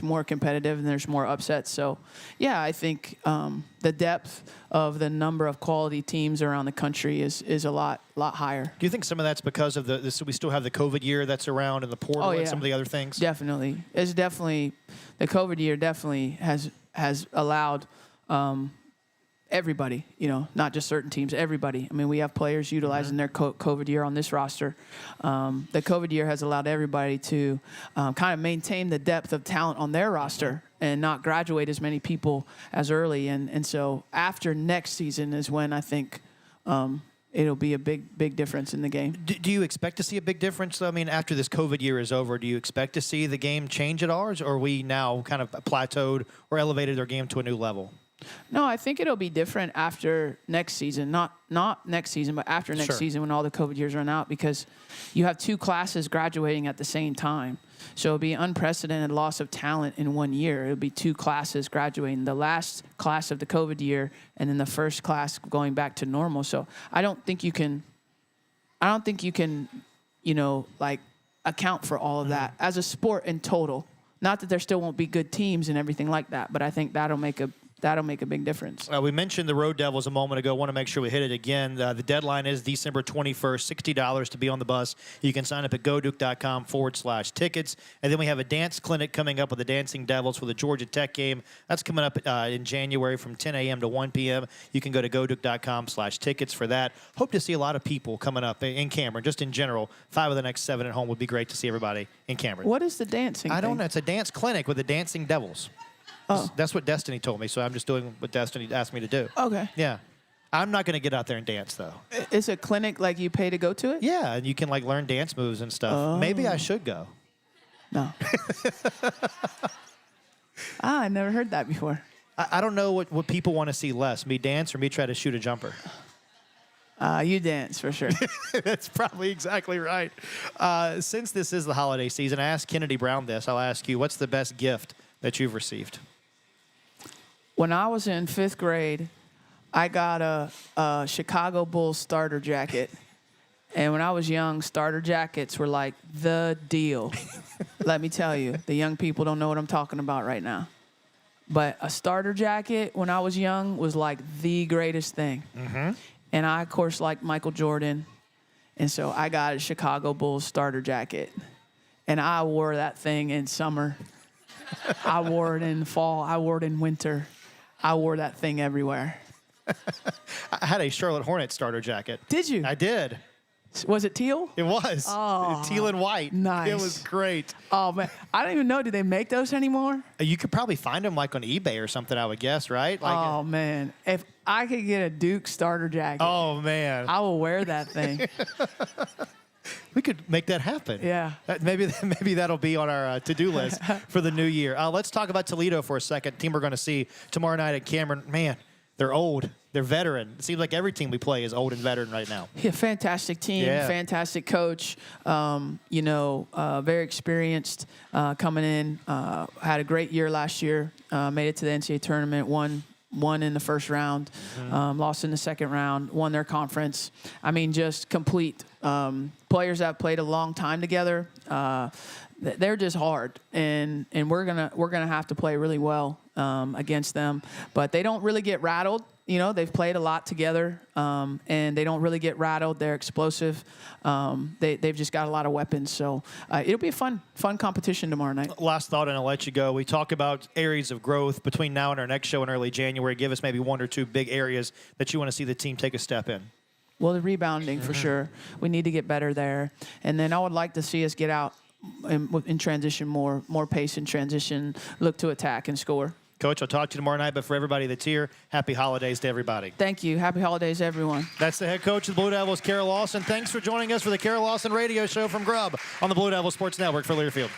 more competitive and there's more upsets. So, yeah, I think the depth of the number of quality teams around the country is a lot higher. Do you think some of that's because of we still have the COVID year that's around and the portal and some of the other things? Definitely. It's definitely the COVID year definitely has allowed everybody, not just certain teams, everybody. I mean, we have players utilizing their COVID year on this roster. The COVID year has allowed everybody to kind of maintain the depth of talent on their roster and not graduate as many people as early. And so after next season is when I think it'll be a big difference in the game. Do you expect to see a big difference, though? I mean, after this COVID year is over, do you expect to see the game change at all, or are we now kind of plateaued or elevated our game to a new level? No, I think it'll be different after next season. Not next season, but after next season when all the COVID years run out, because you have 2 classes graduating at the same time. So it'll be unprecedented loss of talent in 1 year. It'll be 2 classes graduating, the last class of the COVID year and then the first class going back to normal. So I don't think you can, like account for all of that as a sport in total. Not that there still won't be good teams and everything like that, but I think that'll make a big difference. We mentioned the Road Devils a moment ago. Want to make sure we hit it again. The deadline is December 21st, $60 to be on the bus. You can sign up at goduke.com/tickets. And then we have a dance clinic coming up with the Dancing Devils for the Georgia Tech game. That's coming up in January from 10 a.m. to 1 p.m. You can go to goduke.com/tickets for that. Hope to see a lot of people coming up in Cameron, just in general. 5 of the next 7 at home would be great to see everybody in Cameron. What is the dancing I don't know. It's a dance clinic with the Dancing Devils. Oh. That's what Destiny told me, so I'm just doing what Destiny asked me to do. Okay. Yeah. I'm not going to get out there and dance, though. It's a clinic like you pay to go to it? Yeah, and you can, like, learn dance moves and stuff. Oh. Maybe I should go. No. I never heard that before. I don't know what people want to see less, me dance or me try to shoot a jumper. You dance, for sure. That's probably exactly right. Since this is the holiday season, I asked Kennedy Brown this. I'll ask you, what's the best gift that you've received? When I was in 5th grade, I got a Chicago Bulls starter jacket. And when I was young, starter jackets were like the deal. Let me tell you, the young people don't know what I'm talking about right now. But a starter jacket when I was young was like the greatest thing. Mm-hmm. And I, of course, liked Michael Jordan. And so I got a Chicago Bulls starter jacket. And I wore that thing in summer. I wore it in fall. I wore it in winter. I wore that thing everywhere. I had a Charlotte Hornets starter jacket. Did you? I did. Was it teal? It was. Oh, teal and white. Nice. It was great. Oh, man. I don't even know. Do they make those anymore? You could probably find them like on eBay or something, I would guess, right? Like, oh, man. If I could get a Duke starter jacket. Oh, man. I will wear that thing. We could make that happen. Yeah. Maybe that'll be on our to-do list for the new year. Let's talk about Toledo for a second. Team we're going to see tomorrow night at Cameron. Man, they're old. They're veteran. It seems like every team we play is old and veteran right now. Yeah, fantastic team, fantastic coach. Very experienced coming in. Had a great year last year. Made it to the NCAA tournament. Won in the first round. Lost in the second round. Won their conference. I mean, just complete. Players that played a long time together. They're just hard, and we're gonna have to play really well against them. But they don't really get rattled. They've played a lot together, and they don't really get rattled. They're explosive. They've just got a lot of weapons. So it'll be a fun competition tomorrow night. Last thought, and I'll let you go. We talk about areas of growth between now and our next show in early January. Give us maybe 1 or 2 big areas that you want to see the team take a step in. Well, the rebounding for sure. We need to get better there. And then I would like to see us get out in transition more pace in transition, look to attack and score. Coach, I'll talk to you tomorrow night, but for everybody that's here, happy holidays to everybody. Thank you. Happy holidays, everyone. That's the head coach of the Blue Devils, Carol Lawson. Thanks for joining us for the Carol Lawson Radio Show from Grubb on the Blue Devils Sports Network for Learfield.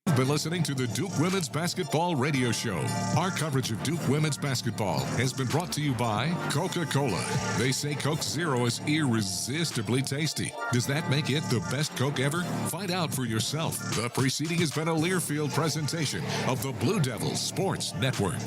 You've been listening to the Duke Women's Basketball Radio Show. Our coverage of Duke Women's Basketball has been brought to you by Coca-Cola. They say Coke Zero is irresistibly tasty. Does that make it the best Coke ever? Find out for yourself. The preceding has been a Learfield presentation of the Blue Devils Sports Network.